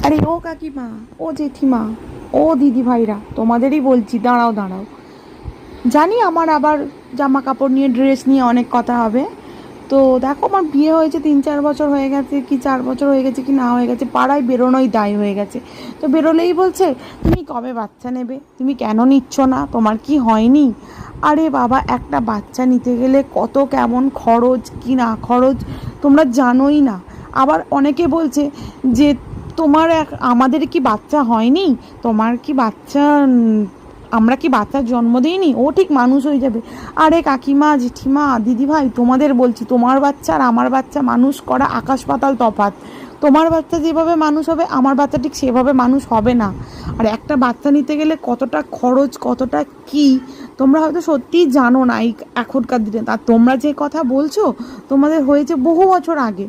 আরে ও কাকিমা, ও জেঠিমা, ও দিদি ভাইরা, তোমাদেরই বলছি, দাঁড়াও দাঁড়াও। জানি আমার আবার জামা কাপড় নিয়ে, ড্রেস নিয়ে অনেক কথা হবে। তো দেখো, আমার বিয়ে হয়েছে 3-4 বছর হয়ে গেছে, কি 4 বছর হয়ে গেছে কি না হয়ে গেছে, পাড়ায় বেরোনোই দায় হয়ে গেছে। তো বেরোলেই বলছে, তুমি কবে বাচ্চা নেবে, তুমি কেন নিচ্ছ না, তোমার কি হয়নি? আরে বাবা, একটা বাচ্চা নিতে গেলে কত কেমন খরচ কি না খরচ তোমরা জানোই না। আবার অনেকে বলছে যে আমাদের কি বাচ্চা হয়নি, তোমার কি বাচ্চা আমরা কি বাচ্চার জন্ম দিইনি, ও ঠিক মানুষ হয়ে যাবে। আরে কাকিমা, জেঠিমা, দিদিভাই, তোমাদের বলছি, তোমার বাচ্চা আর আমার বাচ্চা মানুষ করা আকাশ পাতাল তফাৎ। তোমার বাচ্চা যেভাবে মানুষ হবে, আমার বাচ্চা ঠিক সেভাবে মানুষ হবে না। আর একটা বাচ্চা নিতে গেলে কতটা খরচ, কতটা কি, তোমরা হয়তো সত্যিই জানো না এই এখনকার দিনে। আর তোমরা যে কথা বলছো, তোমাদের হয়েছে বহু বছর আগে।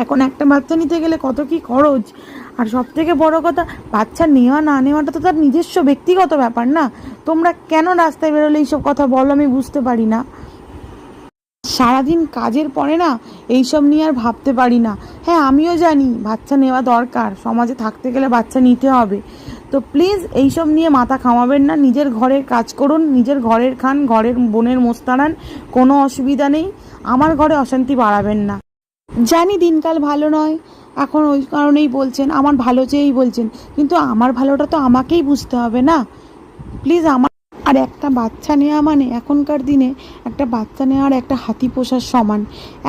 এখন একটা বাচ্চা নিতে গেলে কত কি খরচ। আর সব থেকে বড় কথা, বাচ্চা নেওয়া না নেওয়াটা তো তার নিজস্ব ব্যক্তিগত ব্যাপার না। তোমরা কেন রাস্তায় বেরোলে এইসব কথা বলো, আমি বুঝতে পারি না। সারাদিন কাজের পরে না এইসব নিয়ে আর ভাবতে পারি না। হ্যাঁ, আমিও জানি বাচ্চা নেওয়া দরকার, সমাজে থাকতে গেলে বাচ্চা নিতে হবে। তো প্লিজ এইসব নিয়ে মাথা ঘামাবেন না, নিজের ঘরের কাজ করুন, নিজের ঘরের খান, ঘরের বোনের মোস্তারান, কোনো অসুবিধা নেই। আমার ঘরে অশান্তি বাড়াবেন না। জানি দিনকাল ভালো নয়, এখন ওই কারণেই বলছেন, আমার ভালো চেয়েই বলছেন, কিন্তু আমার ভালোটা তো আমাকেই বুঝতে হবে না। প্লিজ আমার। আর একটা বাচ্চা নেওয়া মানে এখনকার দিনে একটা বাচ্চা নেওয়ার একটা হাতি পোষার সমান।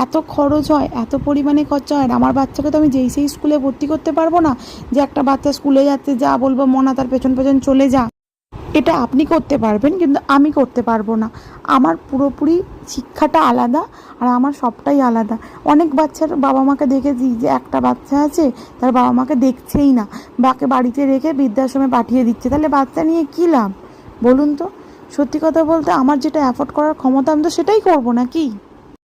এত খরচ হয়, এত পরিমাণে খরচা হয়। আর আমার বাচ্চাকে তো আমি যেই সেই স্কুলে ভর্তি করতে পারবো না যে একটা বাচ্চা স্কুলে যাচ্ছে, যা বলবো মনা তার পেছন পেছন চলে যা। এটা আপনি করতে পারবেন, কিন্তু আমি করতে পারবো না। আমার পুরোপুরি শিক্ষাটা আলাদা, আর আমার সবটাই আলাদা। অনেক বাচ্চার বাবা মাকে দেখেছি যে একটা বাচ্চা আছে, তার বাবা মাকে দেখছেই না, বাকে বাড়িতে রেখে বৃদ্ধাশ্রমে পাঠিয়ে দিচ্ছে। তাহলে বাচ্চা নিয়ে কী লাভ বলুন তো? সত্যি কথা বলতে, আমার যেটা অ্যাফোর্ড করার ক্ষমতা, আমি তো সেটাই করবো নাকি।